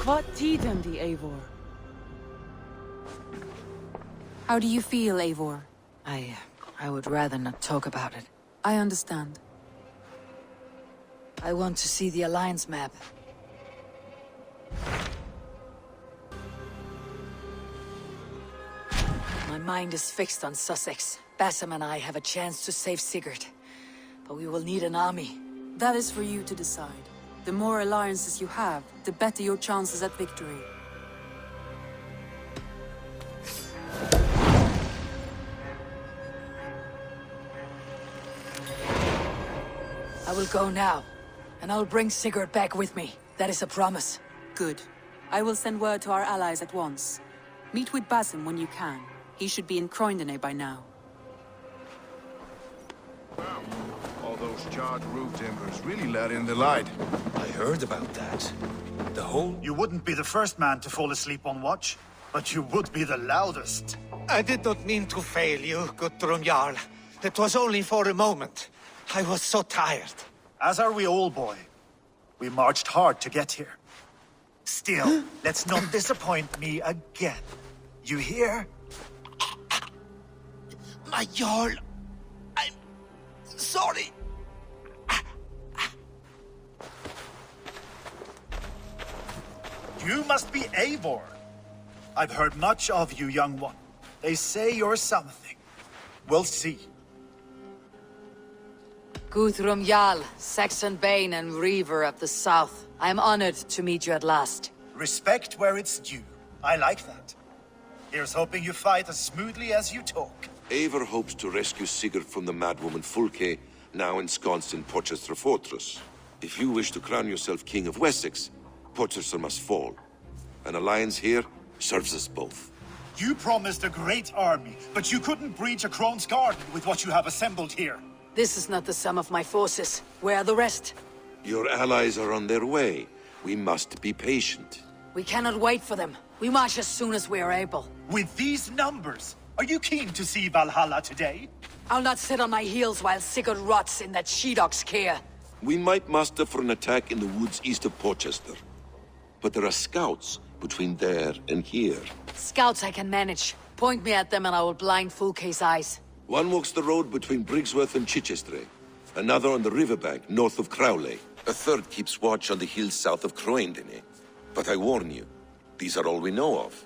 What tiden the Eivor? How do you feel, Eivor? I would rather not talk about it. I understand. I want to see the Alliance map. My mind is fixed on Sussex. Bassam and I have a chance to save Sigurd. But we will need an army. That is for you to decide. The more alliances you have, the better your chances at victory. I will go now, and I will bring Sigurd back with me. That is a promise. Good. I will send word to our allies at once. Meet with Basim when you can. He should be in Croydon by now. Wow. All those charred roof timbers really let in the light. I heard about that. The whole... You wouldn't be the first man to fall asleep on watch, but you would be the loudest. I did not mean to fail you, Guthrum Jarl. It was only for a moment. I was so tired. As are we all, boy. We marched hard to get here. Still, let's not disappoint me again. You hear? My Jarl, I'm sorry. You must be Eivor. I've heard much of you, young one. They say you're something. We'll see. Guthrum Jarl, Saxon Bane and Reaver of the South. I am honored to meet you at last. Respect where it's due. I like that. Here's hoping you fight as smoothly as you talk. Eivor hopes to rescue Sigurd from the madwoman Fulke, now ensconced in Porchester Fortress. If you wish to crown yourself King of Wessex, Porchester must fall. An alliance here serves us both. You promised a great army, but you couldn't breach a Crone's garden with what you have assembled here. This is not the sum of my forces. Where are the rest? Your allies are on their way. We must be patient. We cannot wait for them. We march as soon as we are able. With these numbers, are you keen to see Valhalla today? I'll not sit on my heels while Sigurd rots in that she-dog's care. We might muster for an attack in the woods east of Porchester. But there are scouts between there and here. Scouts I can manage. Point me at them and I will blind Fulke's eyes. One walks the road between Briggsworth and Chichester. Another on the riverbank north of Crowley. A third keeps watch on the hills south of Croendene. But I warn you, these are all we know of.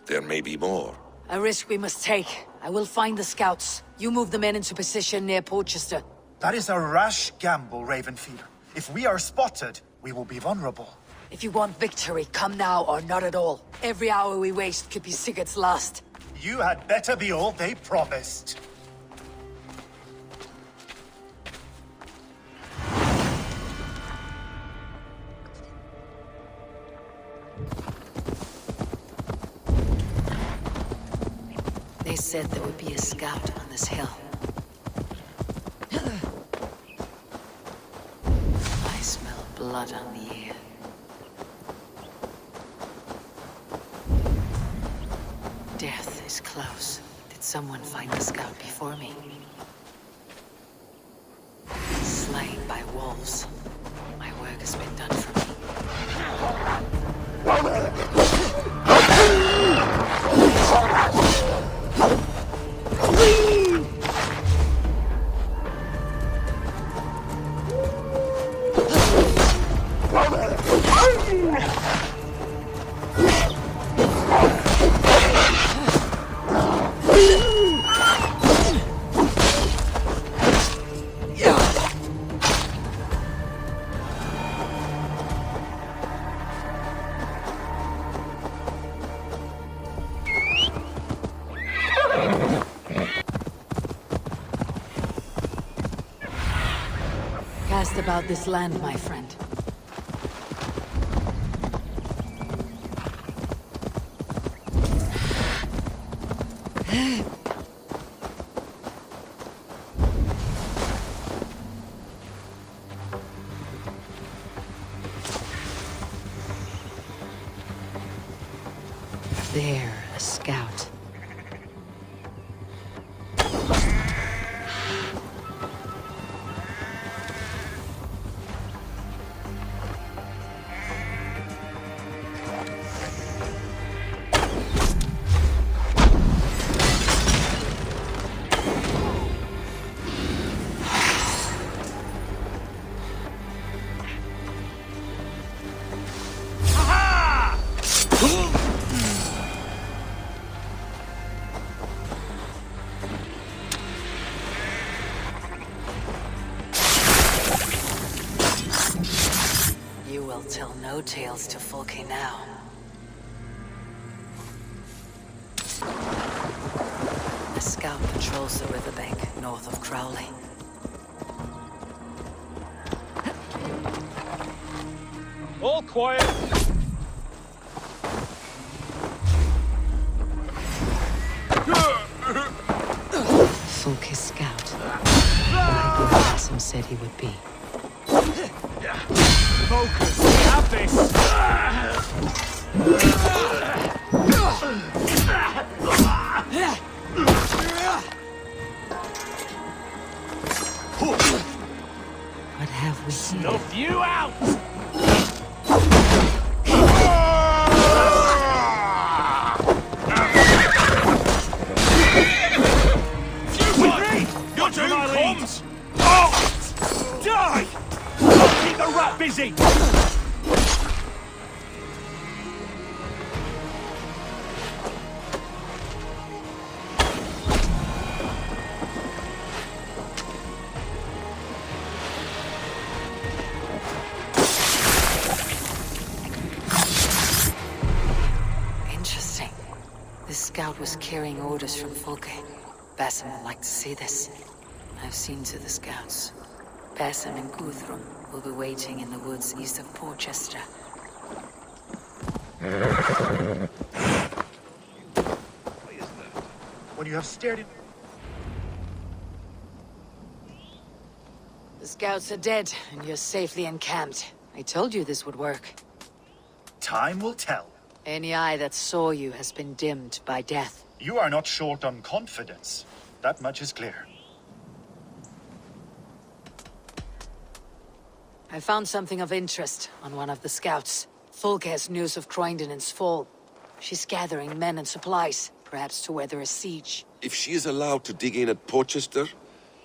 There may be more. A risk we must take. I will find the scouts. You move the men into position near Porchester. That is a rash gamble, Ravenfeeder. If we are spotted, we will be vulnerable. If you want victory, come now or not at all. Every hour we waste could be Sigurd's last. You had better be all they promised. They said there would be a scout on this hill. I smell blood on the air. Death is close. Did someone find the scout before me? Slain by wolves. My work has been done for me. Cast about this land, my friend. There, a scout. will tell no tales to Folke now. A scout patrols the riverbank north of Crowley. All quiet! Folke's scout. Like Basim said he would be. Focus! We have this! What have we here? Snuff you out! Your turn comes! Die! I'll keep the rat busy! Interesting. This scout was carrying orders from Folke. Basim would like to see this. I've seen to the scouts. Basim and Guthrum will be waiting in the woods east of Porchester. When you have stared in... The scouts are dead, and you're safely encamped. I told you this would work. Time will tell. Any eye that saw you has been dimmed by death. You are not short on confidence. That much is clear. I found something of interest on one of the scouts. Folke has news of Croydon's fall. She's gathering men and supplies, perhaps to weather a siege. If she is allowed to dig in at Porchester,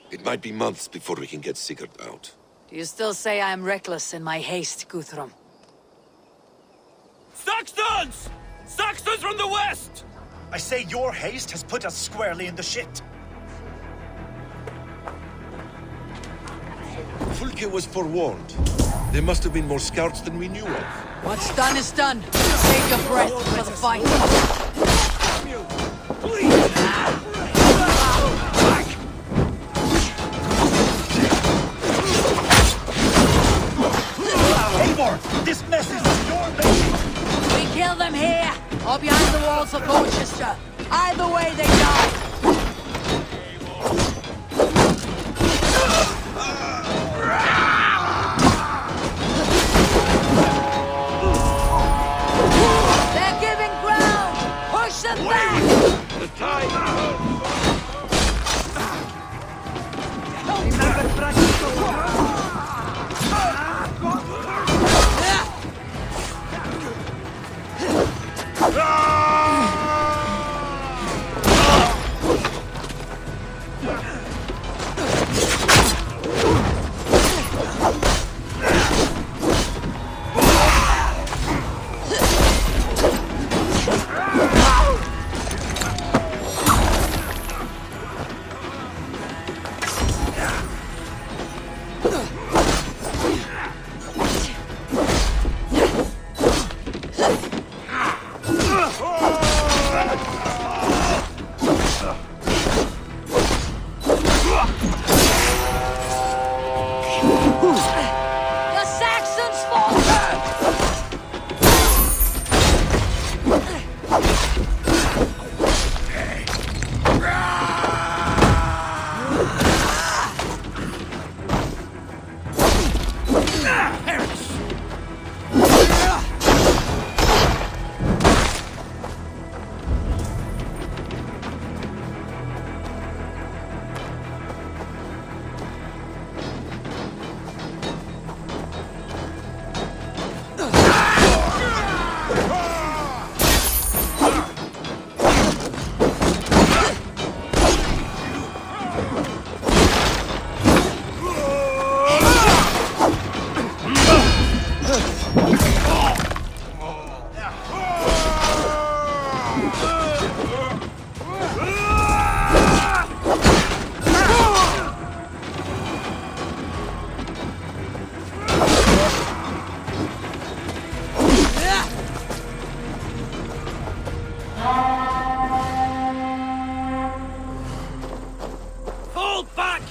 it might be months before we can get Sigurd out. Do you still say I am reckless in my haste, Guthrum? Saxons! Saxons from the west! I say your haste has put us squarely in the shit. Fulke was forewarned. There must have been more scouts than we knew of. What's done is done. Save your breath for the fight. Eivor, this mess is your making. We kill them here, or behind the walls of Porchester. Either way, they die. They're giving ground. Push them back. The tide!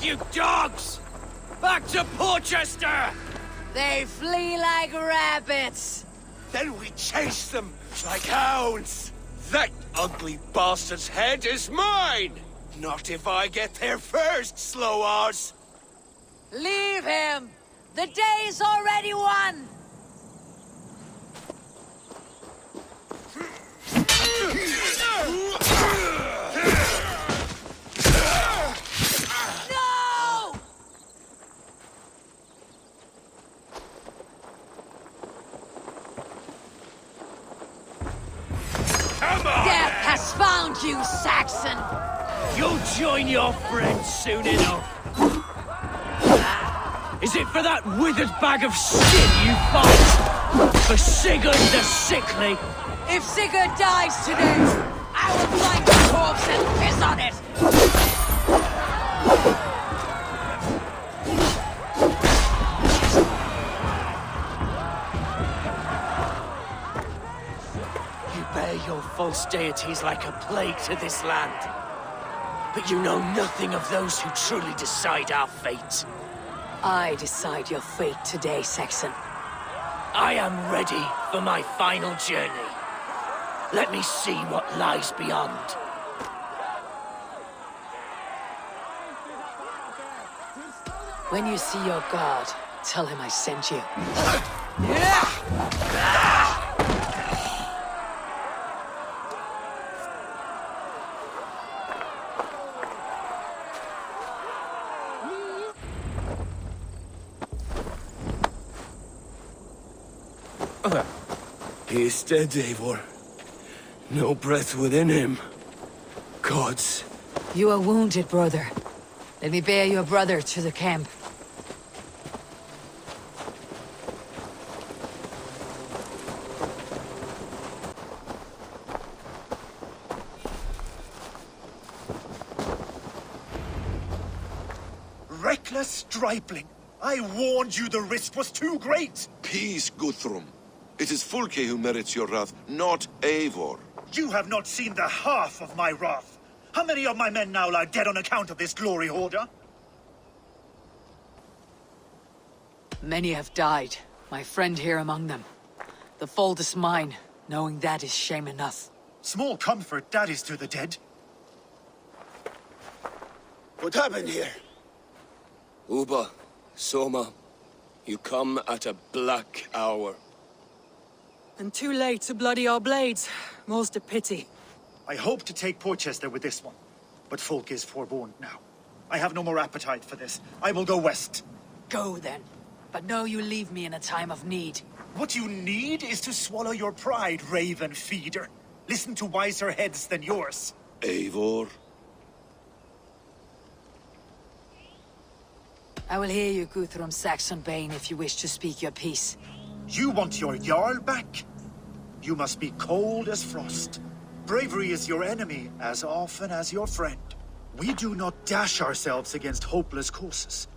you dogs! Back to Porchester! They flee like rabbits. Then we chase them like hounds! That ugly bastard's head is mine! Not if I get there first, Slow-Oz! Leave him! The day's already won! No! Come on! Death has found you, Saxon! You'll join your friends soon enough. Is it for that withered bag of shit you fight? For Sigurd the Sickly? If Sigurd dies today, I will find the corpse and piss on it! You bear your false deities like a plague to this land. But you know nothing of those who truly decide our fate. I decide your fate today, Saxon. I am ready for my final journey. Let me see what lies beyond. When you see your god, tell him I sent you. He is dead, Eivor. No breath within him. Gods. You are wounded, brother. Let me bear your brother to the camp. Reckless stripling! I warned you the risk was too great! Peace, Guthrum. It is Fulke who merits your wrath, not Eivor. You have not seen the half of my wrath. How many of my men now lie dead on account of this glory hoarder? Many have died, my friend here among them. The fault is mine, knowing that is shame enough. Small comfort that is to the dead. What happened here? Uba, Soma, you come at a black hour. And too late to bloody our blades. Most a pity. I hope to take Porchester with this one, but Folk is forewarned now. I have no more appetite for this. I will go west. Go then, but know you leave me in a time of need. What you need is to swallow your pride, raven feeder. Listen to wiser heads than yours. Eivor? I will hear you, Guthrum Saxon Bane, if you wish to speak your piece. You want your Jarl back? You must be cold as frost. Bravery is your enemy as often as your friend. We do not dash ourselves against hopeless courses.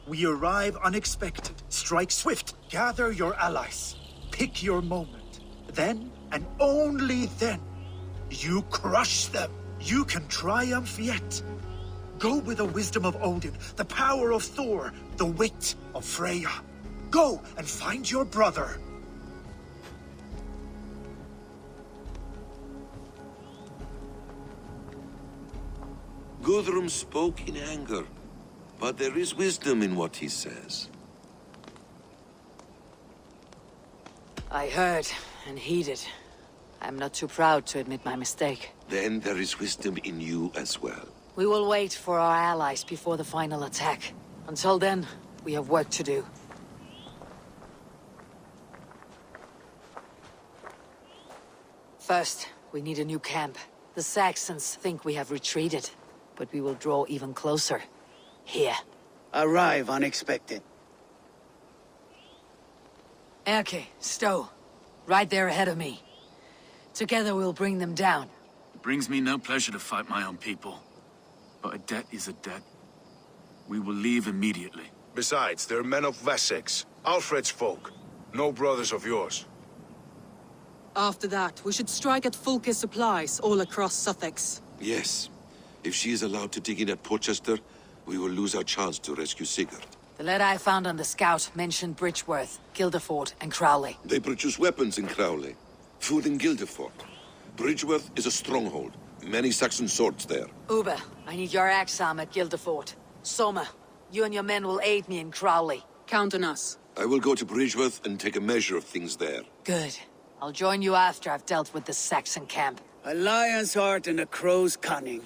We arrive unexpected, strike swift, gather your allies, pick your moment. Then, and only then, you crush them. You can triumph yet. Go with the wisdom of Odin, the power of Thor, the wit of Freya. Go and find your brother. Guthrum spoke in anger, but there is wisdom in what he says. I heard and heeded. I'm not too proud to admit my mistake. Then there is wisdom in you as well. We will wait for our allies before the final attack. Until then, we have work to do. First, we need a new camp. The Saxons think we have retreated, but we will draw even closer. Here. Arrive unexpected. Erke, Stowe. Right there ahead of me. Together we'll bring them down. It brings me no pleasure to fight my own people. But a debt is a debt. We will leave immediately. Besides, they're men of Wessex, Alfred's folk. No brothers of yours. After that, we should strike at Fulke's supplies all across Sussex. Yes. If she is allowed to dig in at Porchester, we will lose our chance to rescue Sigurd. The letter I found on the scout mentioned Bridgeworth, Guildeford, and Crowley. They produce weapons in Crowley, food in Guildeford. Bridgeworth is a stronghold. Many Saxon swords there. Uber, I need your axe arm at Guildeford. Soma, you and your men will aid me in Crowley. Count on us. I will go to Bridgeworth and take a measure of things there. Good. I'll join you after I've dealt with the Saxon camp. A lion's heart and a crow's cunning.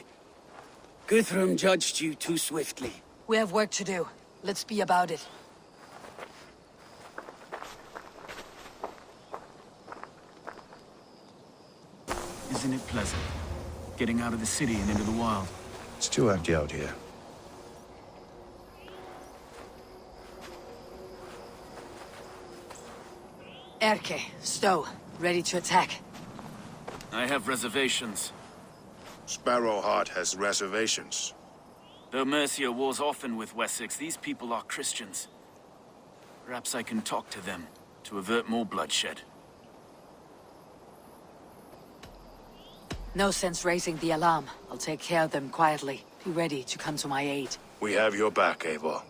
Guthrum judged you too swiftly. We have work to do. Let's be about it. Isn't it pleasant? Getting out of the city and into the wild. It's too empty out here. Erke, Stowe, ready to attack. I have reservations. Sparrowheart has reservations. Though Mercia wars often with Wessex, these people are Christians. Perhaps I can talk to them to avert more bloodshed. No sense raising the alarm. I'll take care of them quietly. Be ready to come to my aid. We have your back, Eivor.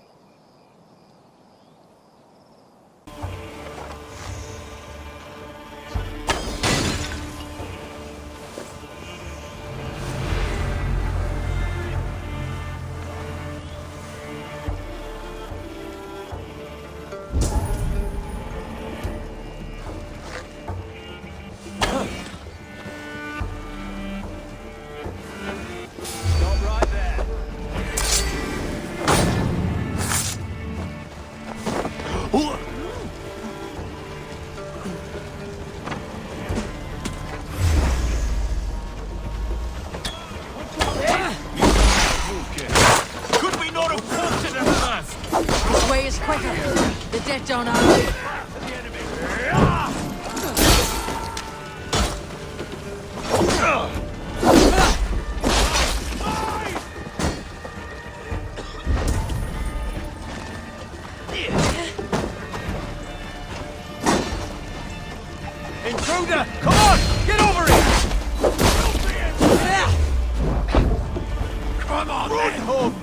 This way is quicker. The dead don't argue. Intruder! Come on! Get over here! Come on, run home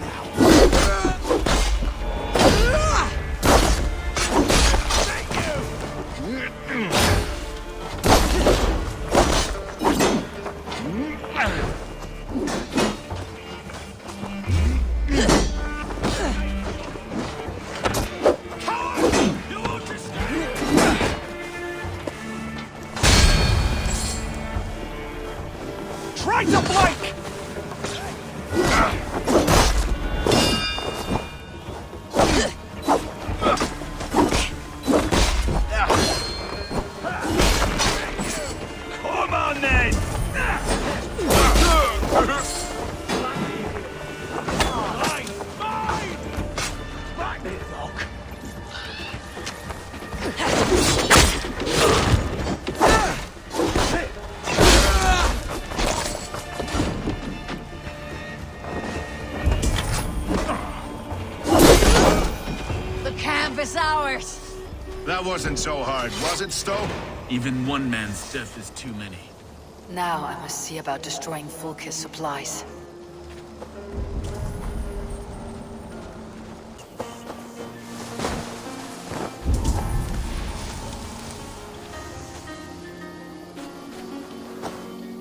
Try to blink! Come on then! The camp is ours. That wasn't so hard, was it, Stowe? Even one man's death is too many. Now I must see about destroying Fulke's supplies.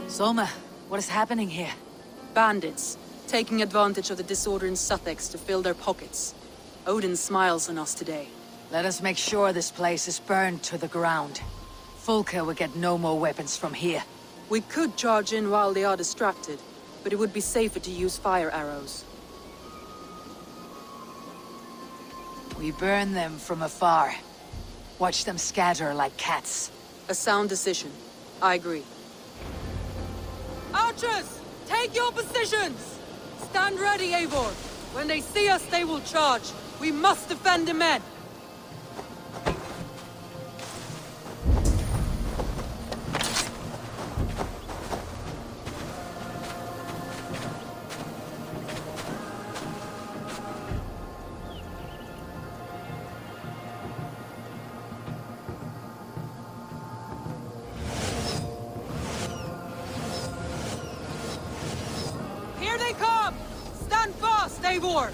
Soma, what is happening here? Bandits, taking advantage of the disorder in Sussex to fill their pockets. Odin smiles on us today. Let us make sure this place is burned to the ground. Fulke will get no more weapons from here. We could charge in while they are distracted, but it would be safer to use fire arrows. We burn them from afar. Watch them scatter like cats. A sound decision. I agree. Archers! Take your positions! Stand ready, Eivor! When they see us, they will charge. We must defend the men! Here they come! Stand fast, Eivor!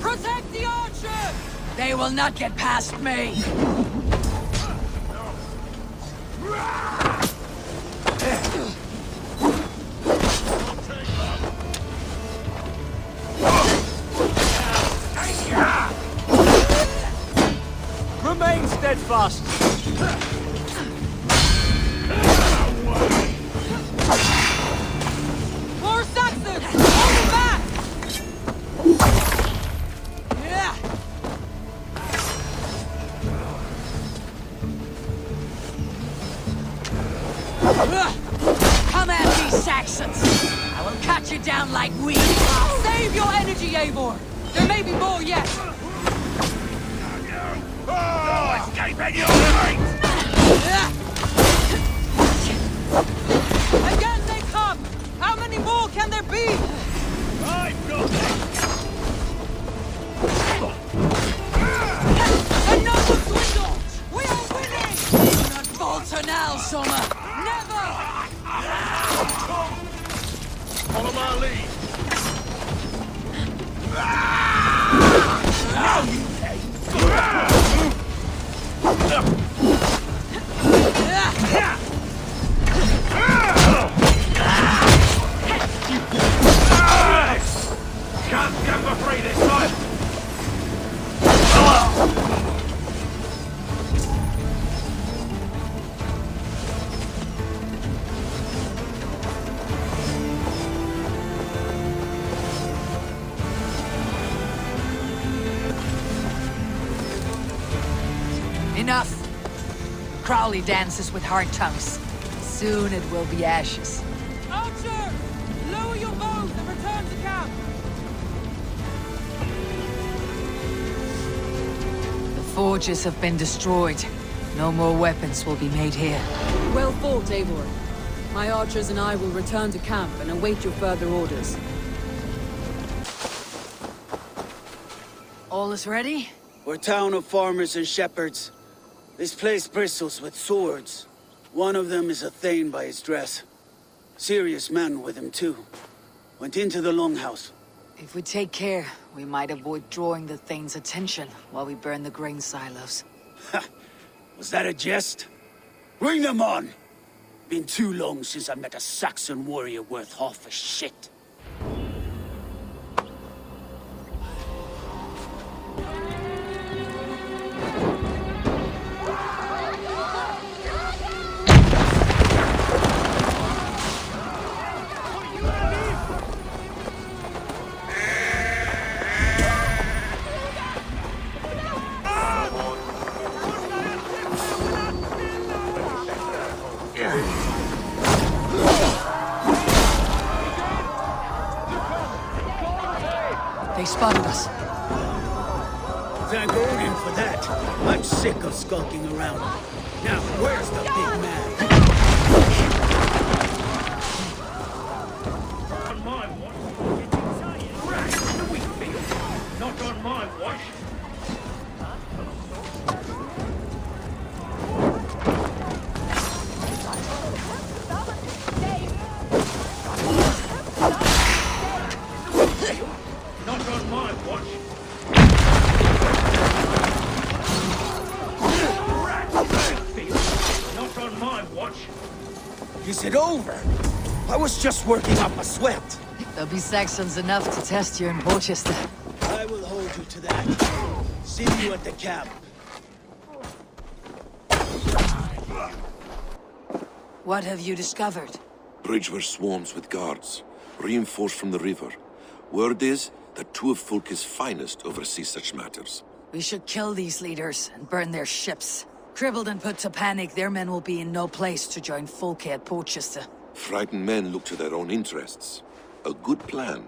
Protect the archers! They will not get past me! Remain steadfast! More Saxons! Hold back! Yeah! Come at me, Saxons! I will cut you down like weed! Save your energy, Eivor! There may be more yet! Oh, escaping your fate! Again they come! How many more can there be? I've got it! Another swindle! We are winning! Do not falter now, Soma! Never! Follow my lead! Can't get for free this time! Enough! Crowley dances with hard tongues. Soon it will be ashes. Archer! Lower your bows and return to camp! The forges have been destroyed. No more weapons will be made here. Well fought, Eivor. My archers and I will return to camp and await your further orders. All is ready? We're a town of farmers and shepherds. This place bristles with swords. One of them is a Thane by his dress. Serious man with him too. Went into the longhouse. If we take care, we might avoid drawing the Thane's attention while we burn the grain silos. Ha! Was that a jest? Bring them on! Been too long since I met a Saxon warrior worth half a shit. They spotted us. Thank Odin for that. I'm sick of skulking around. Now, where's the big man? On my watch. Right in the wheat field. Not on my watch. Not on my watch. Not on my watch. Is it over? I was just working up a sweat. There'll be Saxons enough to test you in Porchester. I will hold you to that. See you at the camp. What have you discovered? Bridgever swarms with guards, reinforced from the river. Word is that two of Fulke's finest oversee such matters. We should kill these leaders and burn their ships. Crippled and put to panic, their men will be in no place to join Fulke at Porchester. Frightened men look to their own interests. A good plan.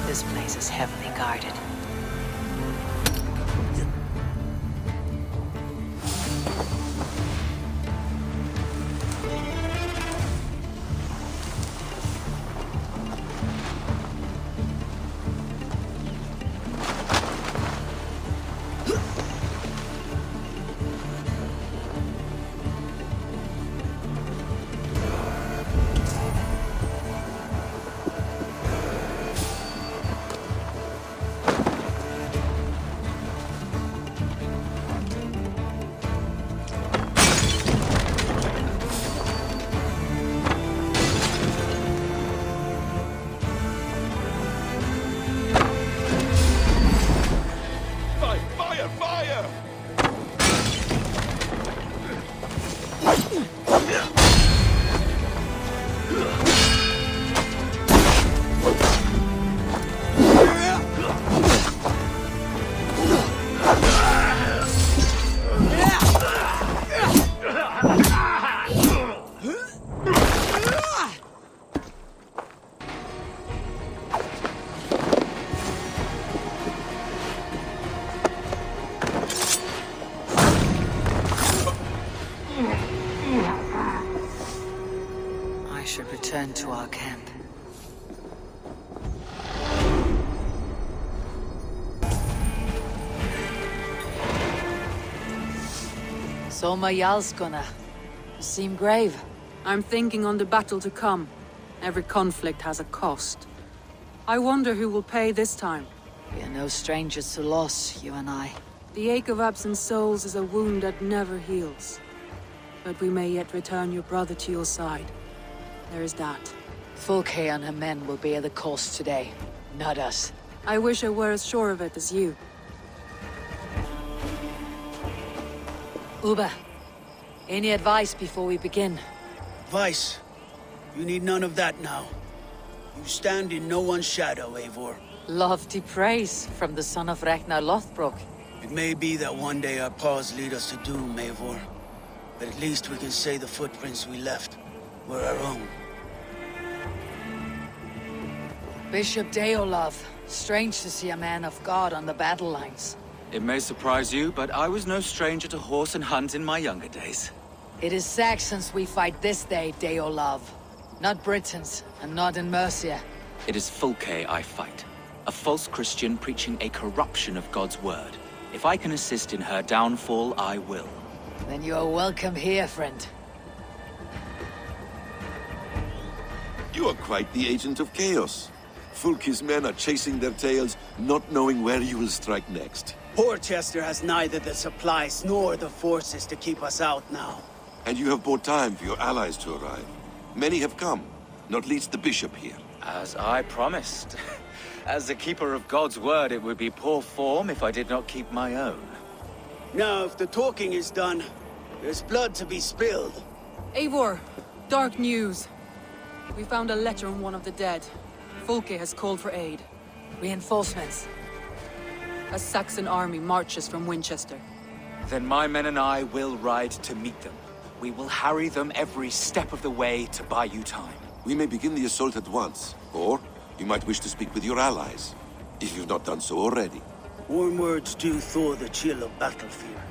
This place is heavily guarded. should return to our camp. Soma Jarlskona. You seem grave. I'm thinking on the battle to come. Every conflict has a cost. I wonder who will pay this time. We are no strangers to loss, you and I. The ache of absent souls is a wound that never heals. But we may yet return your brother to your side. There is that. Fulke and her men will bear the cost today, not us. I wish I were as sure of it as you. Uba, any advice before we begin? Vice, you need none of that now. You stand in no one's shadow, Eivor. Lofty praise from the son of Ragnar Lothbrok. It may be that one day our paths lead us to doom, Eivor. But at least we can say the footprints we left were our own. Bishop Deolov. Strange to see a man of God on the battle lines. It may surprise you, but I was no stranger to horse and hunt in my younger days. It is Saxons we fight this day, Deolov. Not Britons, and not in Mercia. It is Fulke I fight. A false Christian preaching a corruption of God's word. If I can assist in her downfall, I will. Then you are welcome here, friend. You are quite the agent of chaos. Fulke's men are chasing their tails, not knowing where you will strike next. Porchester has neither the supplies nor the forces to keep us out now. And you have bought time for your allies to arrive. Many have come, not least the bishop here. As I promised. As the keeper of God's word, it would be poor form if I did not keep my own. Now, if the talking is done, there's blood to be spilled. Eivor, dark news. We found a letter on one of the dead. Fulke has called for aid. Reinforcements. A Saxon army marches from Winchester. Then my men and I will ride to meet them. We will harry them every step of the way to buy you time. We may begin the assault at once, or you might wish to speak with your allies, if you've not done so already. Warm words do thaw the chill of battle fear.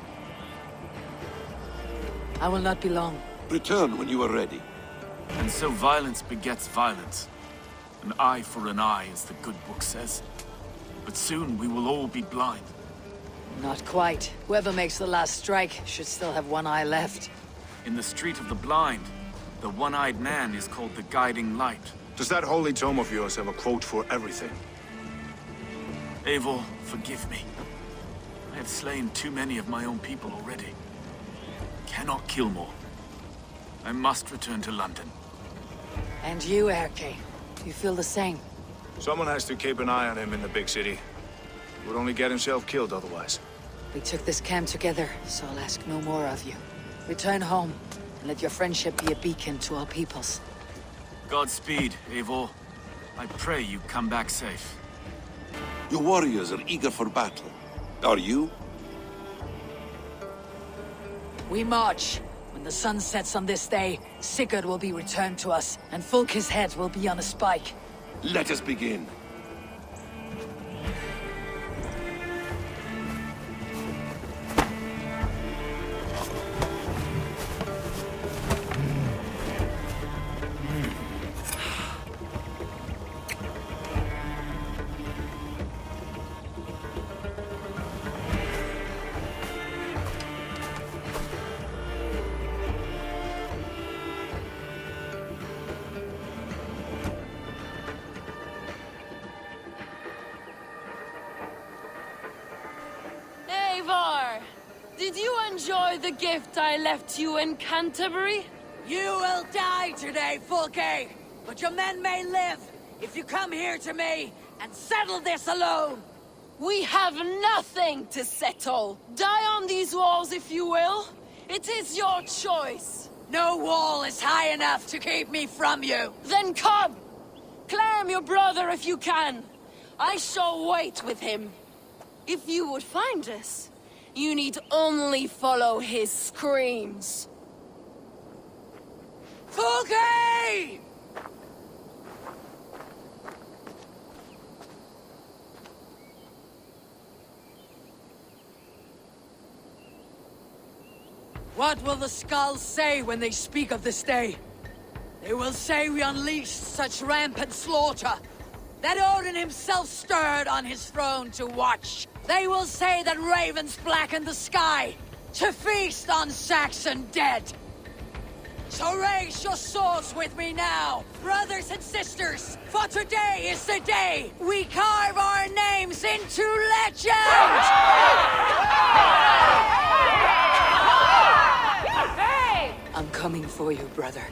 I will not be long. Return when you are ready. And so violence begets violence. An eye for an eye, as the good book says. But soon we will all be blind. Not quite. Whoever makes the last strike should still have one eye left. In the Street of the Blind, the one-eyed man is called the Guiding Light. Does that holy tome of yours have a quote for everything? Eivor, forgive me. I have slain too many of my own people already. Cannot kill more. I must return to London. And you, Erke. You feel the same? Someone has to keep an eye on him in the big city. He would only get himself killed otherwise. We took this camp together, so I'll ask no more of you. Return home, and let your friendship be a beacon to all peoples. Godspeed, Eivor. I pray you come back safe. Your warriors are eager for battle. Are you? We march. When the sun sets on this day, Sigurd will be returned to us, and Fulke's head will be on a spike. Let us begin. Eivor! Did you enjoy the gift I left you in Canterbury? You will die today, Fulke! But your men may live if you come here to me and settle this alone! We have nothing to settle. Die on these walls if you will. It is your choice. No wall is high enough to keep me from you! Then come! Claim your brother if you can. I shall wait with him. If you would find us, you need only follow his screams. Fulke! What will the skulls say when they speak of this day? They will say we unleashed such rampant slaughter that Odin himself stirred on his throne to watch. They will say that ravens blackened the sky to feast on Saxon dead. So raise your swords with me now, brothers and sisters, for today is the day we carve our names into legend! I'm coming for you, brother.